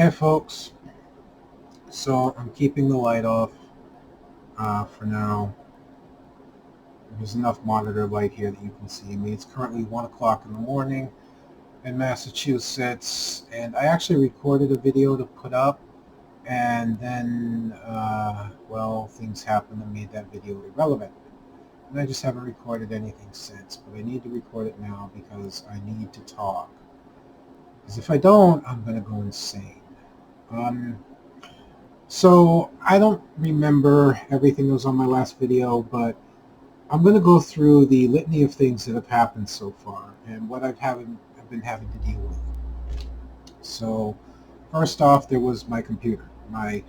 Hey folks, so I'm keeping the light off for now. There's enough monitor light here that you can see me. It's currently 1 o'clock in the morning in Massachusetts, and I actually recorded a video to put up, and then, well, things happened that made that video irrelevant. And I just haven't recorded anything since, but I need to record it now because I need to talk. Because if I don't, I'm going to go insane. So I don't remember everything that was on my last video, but I'm going to go through the litany of things that have happened so far and what I've been having to deal with. So first off, there was my computer, my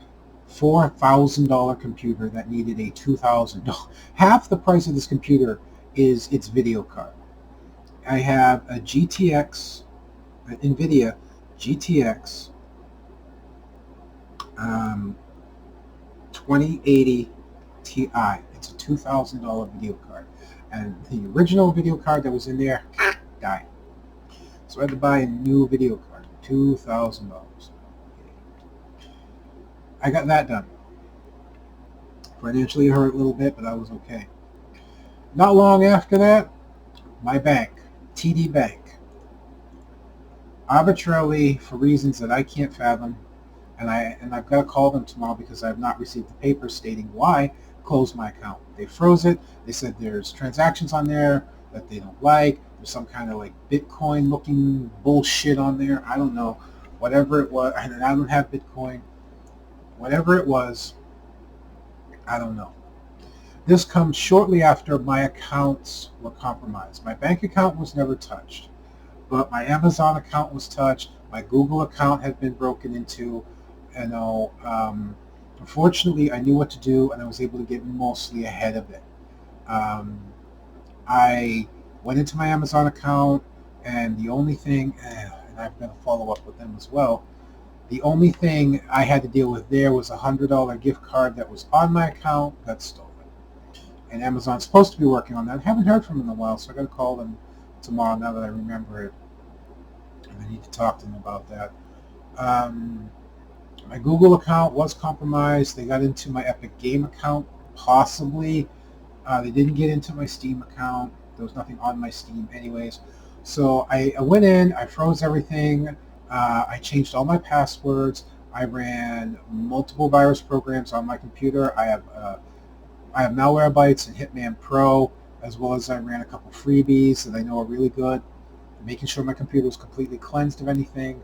$4,000 computer that needed a $2,000. Half the price of this computer is its video card. I have a GTX, an NVIDIA GTX 2080 Ti. It's a $2,000 video card. And the original video card that was in there died. So I had to buy a new video card, $2,000. I got that done. Financially it hurt a little bit, but I was okay. Not long after that, my bank, TD Bank, arbitrarily, for reasons that I can't fathom, and I've got to call them tomorrow because I have not received the paper stating why, closed my account. They froze it. They said there's transactions on there that they don't like. There's some kind of like Bitcoin looking bullshit on there. I don't know. Whatever it was, and I don't have Bitcoin. Whatever it was, I don't know. This comes shortly after my accounts were compromised. My bank account was never touched, but my Amazon account was touched. My Google account had been broken into. Unfortunately, I knew what to do, and I was able to get mostly ahead of it. I went into my Amazon account, and the only thing, and I've got to follow up with them as well, the only thing I had to deal with there was a $100 gift card that was on my account got stolen. And Amazon's supposed to be working on that. I haven't heard from them in a while, so I got to call them tomorrow now that I remember it. And I need to talk to them about that. My Google account was compromised. They got into my Epic Game account, possibly. They didn't get into my Steam account. There was nothing on my Steam anyways. So I went in, I froze everything. I changed all my passwords. I ran multiple virus programs on my computer. I have Malwarebytes and Hitman Pro, as well as I ran a couple freebies that I know are really good, making sure my computer was completely cleansed of anything.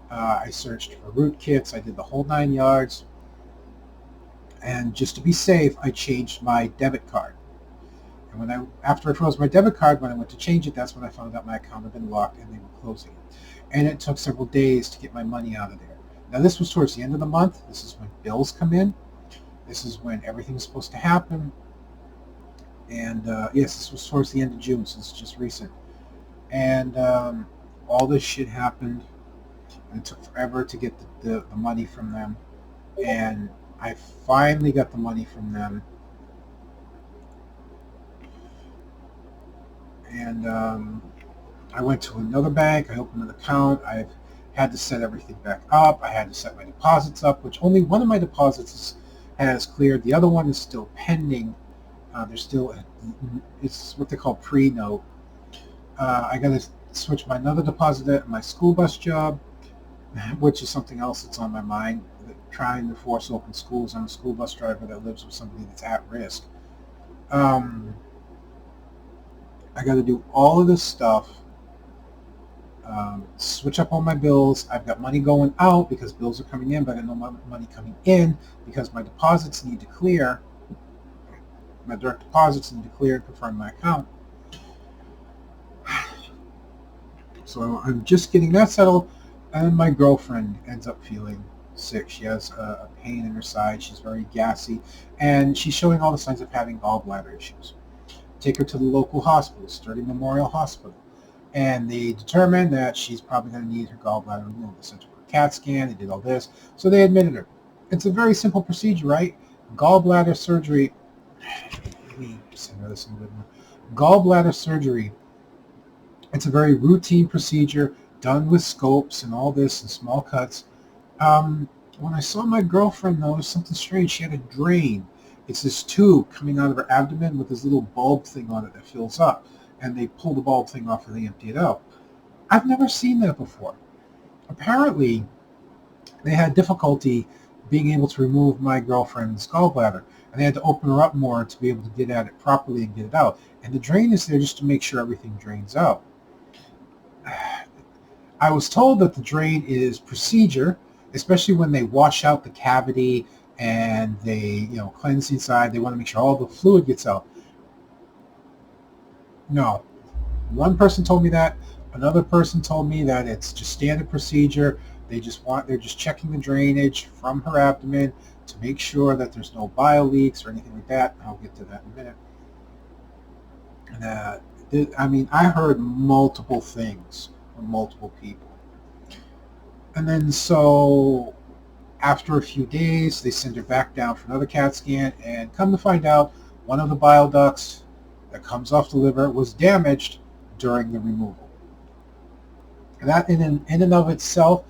I searched for rootkits. I did the whole 9 yards. And just to be safe, I changed my debit card. And after I froze my debit card, when I went to change it, that's when I found out my account had been locked and they were closing it. And it took several days to get my money out of there. Now this was towards the end of the month. This is when bills come in. This is when everything's supposed to happen. And yes, this was towards the end of June, so it's just recent. And all this shit happened. And it took forever to get the money from them. And I finally got the money from them. And I went to another bank. I opened an account. I've had to set everything back up. I had to set my deposits up, which only one of my deposits has cleared. The other one is still pending. It's what they call pre-note. I got to switch another deposit at my school bus job, which is something else that's on my mind, trying to force open schools. I'm a school bus driver that lives with somebody that's at risk. I got to do all of this stuff, switch up all my bills. I've got money going out because bills are coming in, but I got no money coming in because my deposits need to clear. My direct deposits need to clear and confirm my account. So I'm just getting that settled, and my girlfriend ends up feeling sick. She has a pain in her side. She's very gassy, and she's showing all the signs of having gallbladder issues. Take her to the local hospital, Sturdy Memorial Hospital, and they determined that she's probably going to need her gallbladder removed. They sent her for a CAT scan. They did all this, so they admitted her. It's a very simple procedure, right? Gallbladder surgery. Let me send her this in a bit more. Gallbladder surgery. It's a very routine procedure done with scopes and all this and small cuts. When I saw my girlfriend, though, there's something strange. She had a drain. It's this tube coming out of her abdomen with this little bulb thing on it that fills up. And they pull the bulb thing off and they empty it out. I've never seen that before. Apparently, they had difficulty being able to remove my girlfriend's gallbladder. And they had to open her up more to be able to get at it properly and get it out. And the drain is there just to make sure everything drains out. I was told that the drain is procedure, especially when they wash out the cavity and they, cleanse the inside. They want to make sure all the fluid gets out. No, one person told me that. Another person told me that it's just standard procedure. They're just checking the drainage from her abdomen to make sure that there's no bile leaks or anything like that. I'll get to that in a minute. I heard multiple things from multiple people. And then so after a few days, they send her back down for another CAT scan, and come to find out, one of the bile ducts that comes off the liver was damaged during the removal. And that in and of itself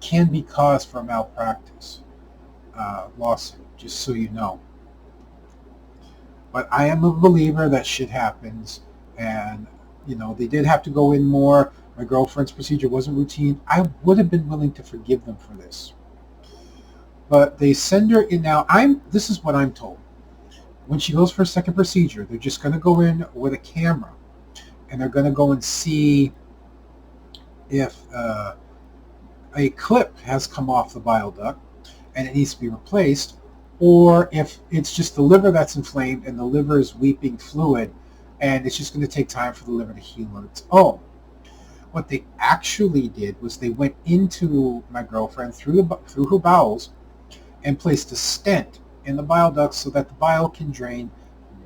can be cause for malpractice lawsuit, just so you know. But I am a believer that shit happens, and they did have to go in more. My girlfriend's procedure wasn't routine. I would have been willing to forgive them for this, but they send her in now. This is what I'm told. When she goes for a second procedure, they're just going to go in with a camera, and they're going to go and see if a clip has come off the bile duct and it needs to be replaced, or if it's just the liver that's inflamed and the liver is weeping fluid, and it's just going to take time for the liver to heal on its own. What they actually did was they went into my girlfriend through her bowels and placed a stent in the bile duct so that the bile can drain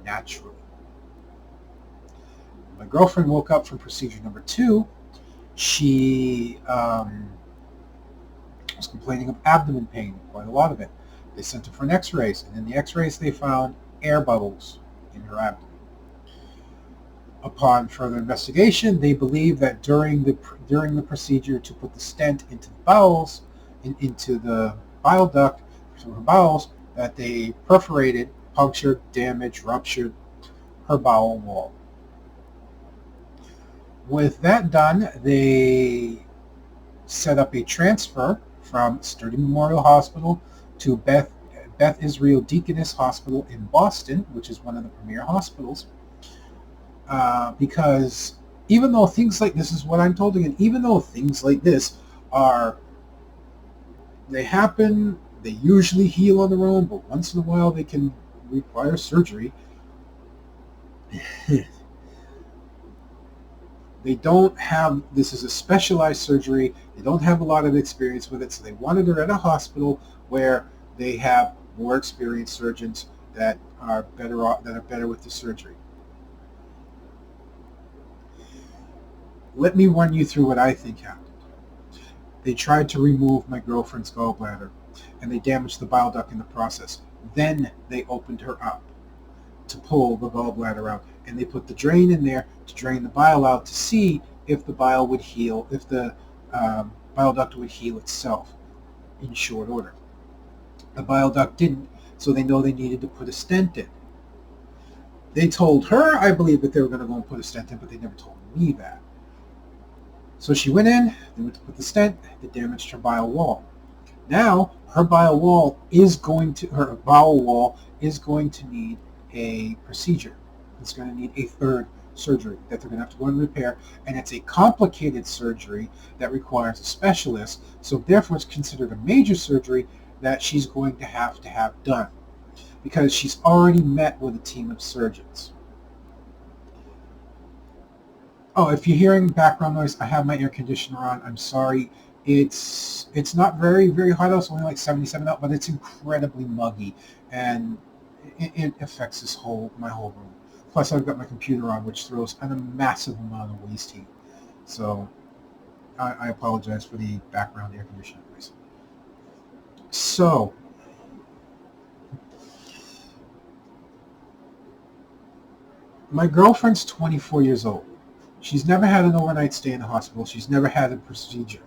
naturally. My girlfriend woke up from procedure number 2. She was complaining of abdomen pain, quite a lot of it. They sent her for an x-rays, and in the x-rays they found air bubbles in her abdomen. Upon further investigation, they believe that during the procedure to put the stent into the bowels, into the bile duct through her bowels, that they perforated, punctured, damaged, ruptured her bowel wall. With that done, they set up a transfer from Sturdy Memorial Hospital to Beth Israel Deaconess Hospital in Boston, which is one of the premier hospitals, because even though things like this is what I'm told again, even though things like this they happen, they usually heal on their own, but once in a while they can require surgery. They don't have, this is a specialized surgery, they don't have a lot of experience with it, so they wanted her at a hospital where they have more experienced surgeons that are better with the surgery. Let me run you through what I think happened. They tried to remove my girlfriend's gallbladder, and they damaged the bile duct in the process. Then they opened her up to pull the gallbladder out, and they put the drain in there to drain the bile out to see if the bile would heal, if the bile duct would heal itself in short order. The bile duct didn't, so they know they needed to put a stent in. They told her, I believe, that they were going to go and put a stent in, but they never told me that. So she went in, they went to put the stent, they damaged her bile wall. Now, her bowel wall is going to need a procedure. It's going to need a third surgery that they're going to have to go and repair, and it's a complicated surgery that requires a specialist, so therefore it's considered a major surgery that she's going to have done because she's already met with a team of surgeons. Oh, if you're hearing background noise, I have my air conditioner on. I'm sorry. It's not very, very hot out. It's only like 77 out, but it's incredibly muggy, and it affects my whole room. Plus, I've got my computer on, which throws a massive amount of waste heat. So, I apologize for the background air conditioner noise. So, my girlfriend's 24 years old. She's never had an overnight stay in the hospital. She's never had a procedure.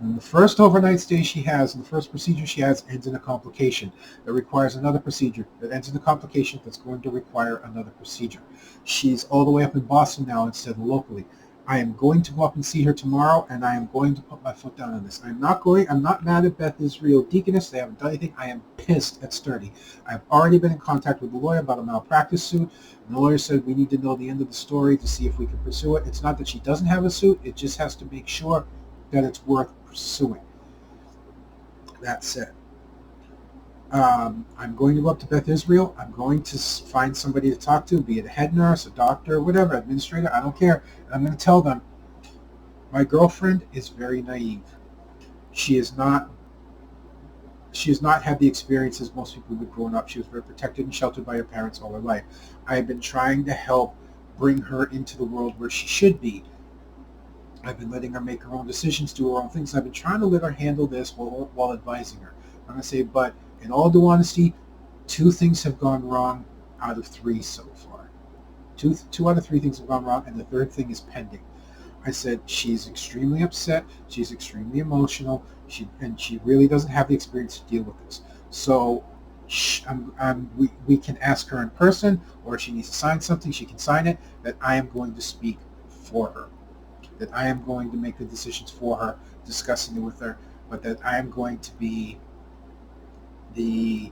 And the first overnight stay she has, and the first procedure she has, ends in a complication that requires another procedure that ends in a complication that's going to require another procedure. She's all the way up in Boston now instead of locally. I am going to go up and see her tomorrow, and I am going to put my foot down on this. I'm not mad at Beth Israel Deaconess. They haven't done anything. I am pissed at Sturdy. I've already been in contact with the lawyer about a malpractice suit, and the lawyer said we need to know the end of the story to see if we can pursue it. It's not that she doesn't have a suit. It just has to make sure that it's worth pursuing. That said, I'm going to go up to Beth Israel. I'm going to find somebody to talk to, be it a head nurse, a doctor, whatever, administrator, I don't care. And I'm going to tell them, my girlfriend is very naive. She has not had the experiences most people would growing up. She was very protected and sheltered by her parents all her life. I have been trying to help bring her into the world where she should be. I've been letting her make her own decisions, do her own things. I've been trying to let her handle this while advising her. I'm going to say, but in all due honesty, 2 things have gone wrong out of 3 so far. Two out of 3 things have gone wrong, and the 3rd thing is pending. I said, she's extremely upset. She's extremely emotional. She really doesn't have the experience to deal with this. So we can ask her in person, or if she needs to sign something, she can sign it, that I am going to speak for her. That I am going to make the decisions for her, discussing it with her, but that I am going to be the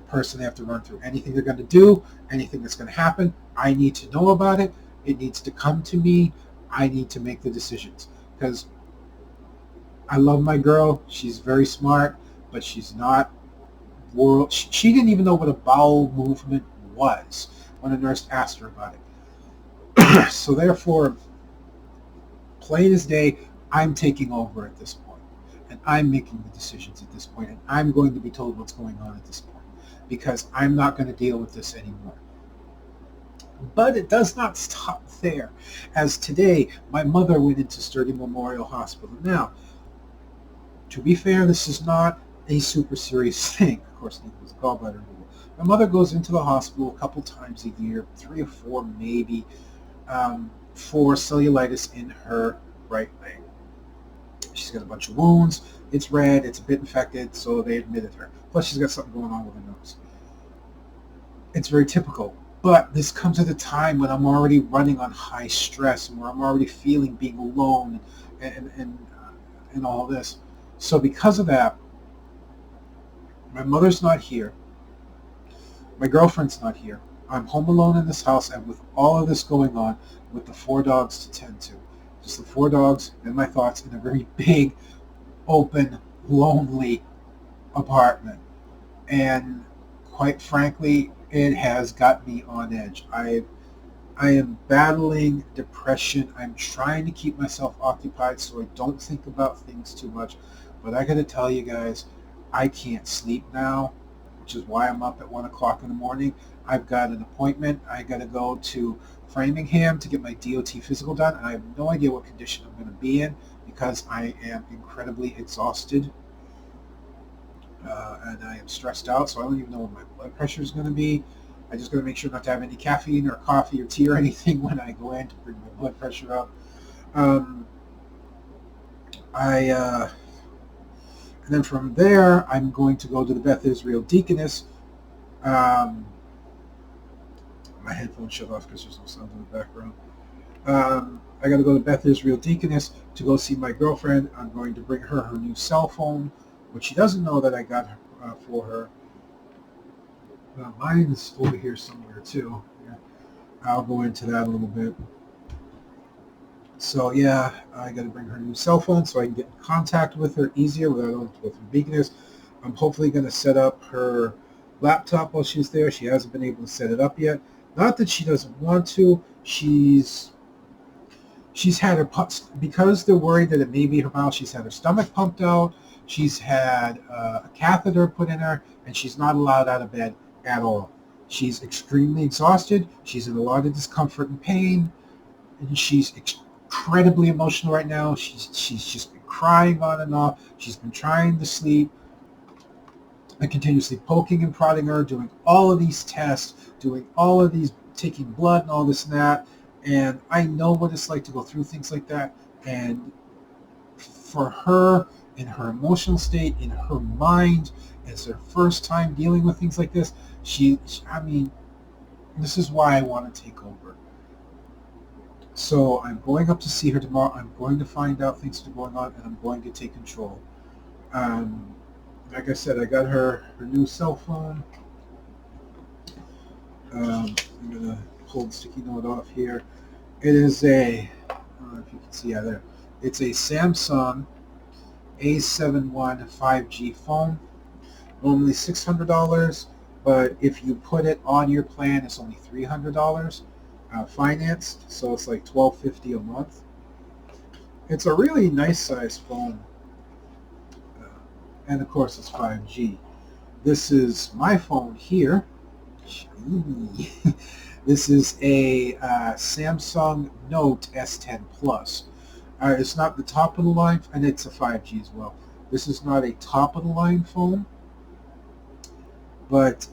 person they have to run through. Anything they're going to do, anything that's going to happen, I need to know about it. It needs to come to me. I need to make the decisions. Because I love my girl. She's very smart, but she's not world. She didn't even know what a bowel movement was when a nurse asked her about it. So therefore, plain as day, I'm taking over at this point, and I'm making the decisions at this point, and I'm going to be told what's going on at this point, because I'm not going to deal with this anymore. But it does not stop there, as today my mother went into Sturdy Memorial Hospital. Now, to be fair, this is not a super serious thing. Of course, it was gallbladder removal. My mother goes into the hospital a couple times a year, 3 or 4 maybe, for cellulitis in her right leg. She's got a bunch of wounds. It's red. It's a bit infected, so they admitted her. Plus, she's got something going on with her nose. It's very typical. But this comes at a time when I'm already running on high stress, and where I'm already feeling being alone and all this. So because of that, my mother's not here. My girlfriend's not here. I'm home alone in this house, and with all of this going on, with the 4 dogs to tend to. Just the 4 dogs and my thoughts in a very big, open, lonely apartment. And quite frankly, it has got me on edge. I am battling depression. I'm trying to keep myself occupied so I don't think about things too much. But I got to tell you guys, I can't sleep now, which is why I'm up at 1 o'clock in the morning. I've got an appointment. I got to go to Framingham to get my DOT physical done, and I have no idea what condition I'm going to be in because I am incredibly exhausted, and I am stressed out, so I don't even know what my blood pressure is going to be. I just got to make sure not to have any caffeine or coffee or tea or anything when I go in to bring my blood pressure up. And then from there, I'm going to go to the Beth Israel Deaconess. My headphones shut off because there's no sound in the background. I got to go to Beth Israel Deaconess to go see my girlfriend. I'm going to bring her new cell phone, which she doesn't know that I got for her. Mine's over here somewhere too. Yeah. I'll go into that a little bit. So yeah, I got to bring her new cell phone so I can get in contact with her easier without having to go through Deaconess. I'm hopefully going to set up her laptop while she's there. She hasn't been able to set it up yet. Not that she doesn't want to. She's had her because they're worried that it may be her bowel. She's had her stomach pumped out. She's had a catheter put in her, and she's not allowed out of bed at all. She's extremely exhausted. She's in a lot of discomfort and pain, and she's incredibly emotional right now. She's just been crying on and off. She's been trying to sleep. And continuously poking and prodding her, doing all of these tests, doing all of these, taking blood and all this and that. And I know what it's like to go through things like that. And for her in her emotional state, in her mind, it's her first time dealing with things like this. I mean, this is why I want to take over. So I'm going up to see her tomorrow. I'm going to find out things that are going on, and I'm going to take control. Um, like I said, I got her new cell phone. I'm going to pull the sticky note off here. It is I don't know if you can see there. It's a Samsung A71 5G phone. Normally $600, but if you put it on your plan, it's only $300 financed, so it's like $12.50 a month. It's a really nice size phone, and of course it's 5G. This is my phone here. This is a Samsung Note S10 Plus. It's not the top of the line, and it's a 5G as well. This is not a top of the line phone, but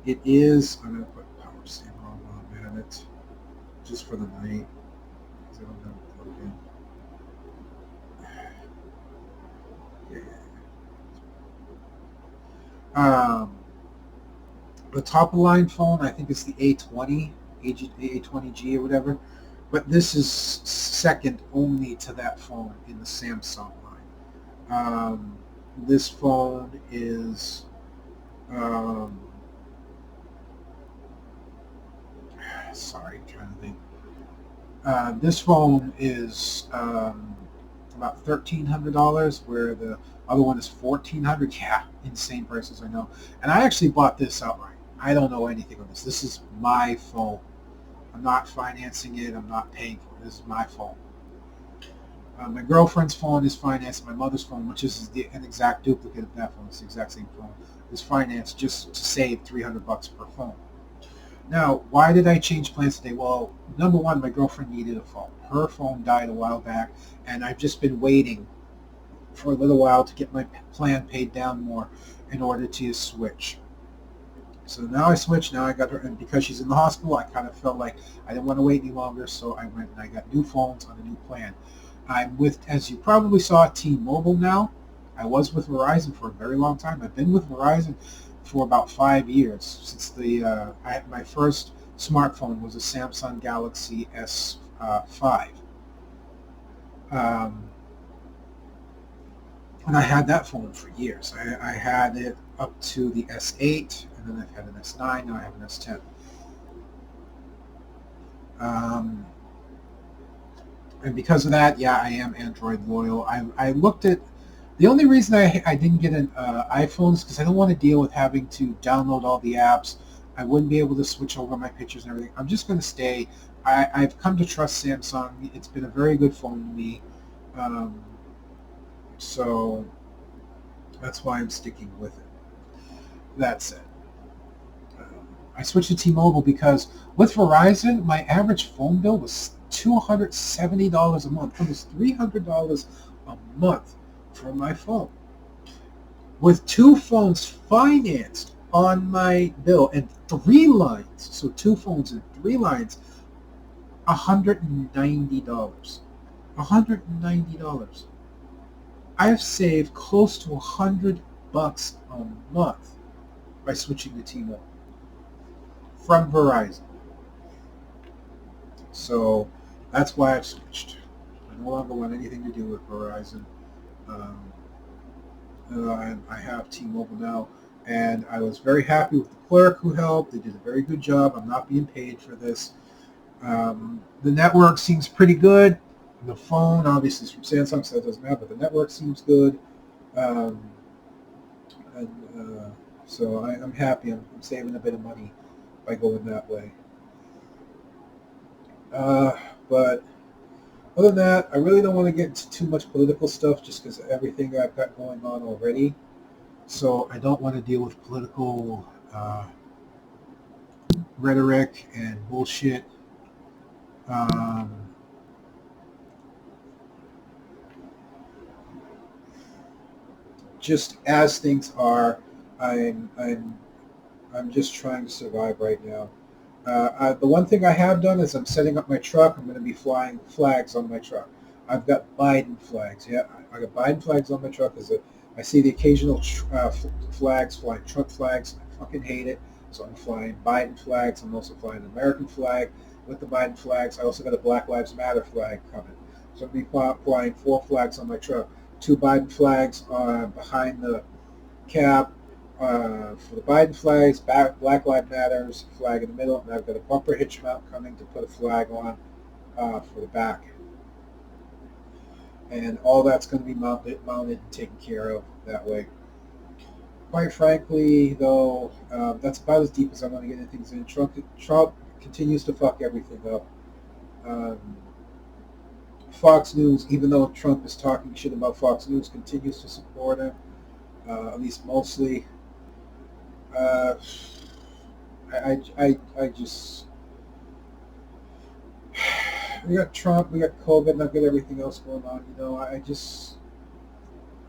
it is. I'm going to put power saver on while I'm at it, just for the night, because I don't have it plugged in. Yeah. The top of the line phone, I think it's the A20, A20G or whatever, but this is second only to that phone in the Samsung line. This phone is sorry, I'm trying to think. This phone is about $1,300, where the other one is $1,400. Yeah, insane prices, I know. And I actually bought this outright. I don't know anything on this. This is my phone. I'm not financing it. I'm not paying for it. This is my phone. My girlfriend's phone is financed. My mother's phone, which is an exact duplicate of that phone, it's the exact same phone, is financed just to save $300 per phone. Now, why did I change plans today? Well, number one, my girlfriend needed a phone. Her phone died a while back, and I've just been waiting for a little while to get my plan paid down more in order to switch. So now I switched. Now I got her, and because she's in the hospital, I kind of felt like I didn't want to wait any longer, so I went and I got new phones on a new plan. I'm with, as you probably saw, T-Mobile now. I was with Verizon for a very long time. I've been with Verizon for about 5 years, since my first smartphone was a Samsung Galaxy S5. And I had that phone for years. I had it up to the S8, and then I've had an S9, now I have an S10. And because of that, yeah, I am Android loyal. I looked at, the only reason I didn't get an iPhone is because I don't want to deal with having to download all the apps. I wouldn't be able to switch over my pictures and everything. I'm just going to stay. I've come to trust Samsung. It's been a very good phone to me. So that's why I'm sticking with it. That said, I switched to T-Mobile because with Verizon, my average phone bill was $270 a month, almost $300 a month for my phone. With two phones financed on my bill and 3 lines, so two phones and 3 lines, $190. $190. I've saved close to $100 a month by switching to T-Mobile from Verizon. So that's why I've switched. I no longer want anything to do with Verizon. I have T-Mobile now, and I was very happy with the clerk who helped. They did a very good job. I'm not being paid for this. The network seems pretty good. The phone, obviously, is from Samsung, so it doesn't matter, but the network seems good. Um, so I'm happy. I'm saving a bit of money by going that way. But other than that, I really don't want to get into too much political stuff just because of everything I've got going on already. So I don't want to deal with political rhetoric and bullshit. Just as things are, I'm I'm I'm just trying to survive right now. The one thing I have done is I'm setting up my truck. I'm going to be flying flags on my truck. I've got Biden flags. Yeah, I got Biden flags on my truck. I see the occasional flags flying, Trump flags. I fucking hate it. So I'm flying Biden flags. I'm also flying the American flag with the Biden flags. I also got a Black Lives Matter flag coming. So I'm going to be flying 4 flags on my truck. 2 Biden flags behind the cab for the Biden flags, Black Lives Matters flag in the middle, and I've got a bumper hitch mount coming to put a flag on for the back. And all that's going to be mounted and taken care of that way. Quite frankly, though, that's about as deep as I'm going to get into things in. Trump continues to fuck everything up. Um, Fox News, even though Trump is talking shit about Fox News, continues to support him, at least mostly. Uh, I just we got Trump, we got COVID, and I've got everything else going on.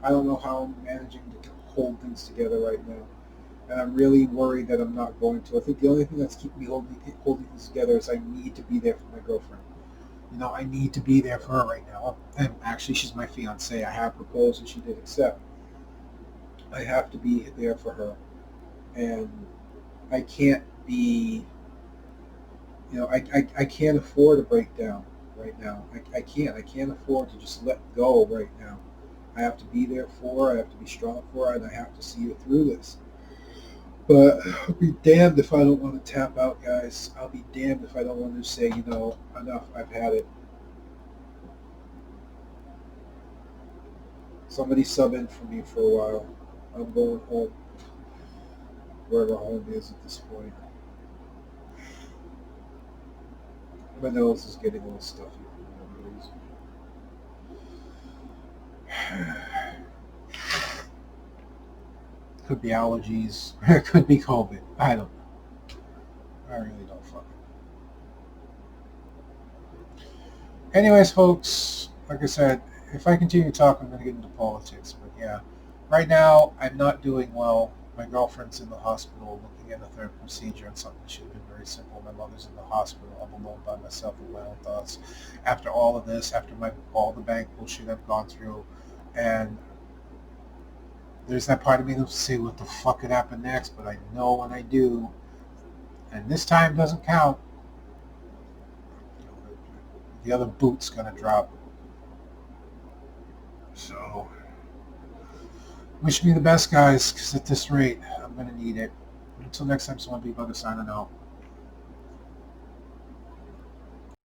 I don't know how I'm managing to hold things together right now, and I'm really worried that I'm not going to. I think the only thing that's keeping me holding things together is I need to be there for my girlfriend. I need to be there for her right now. And actually, she's my fiance. I have proposed, and she did accept. I have to be there for her, and I can't be I can't afford a breakdown right now. I can't afford to just let go right now. I have to be there for her. I have to be strong for her, and I have to see her through this. But I'll be damned if I don't want to tap out, guys. I'll be damned if I don't want to say, enough. I've had it. Somebody sub in for me for a while. I'm going home, wherever home is at this point. My nose is getting a little stuffy for whatever reason. Could be allergies. It could be COVID. I don't know. I really don't fucking know. Anyways, folks, like I said, if I continue to talk, I'm going to get into politics. But yeah, right now, I'm not doing well. My girlfriend's in the hospital looking at a third procedure on something that should have been very simple. My mother's in the hospital. I'm alone by myself with my own thoughts. After all of this, after all the bank bullshit I've gone through, and there's that part of me that will say what the fuck could happen next, but I know when I do, and this time doesn't count, the other boot's gonna drop. So, wish me the best, guys, because at this rate, I'm gonna need it. Until next time, someone be Bugga signing out.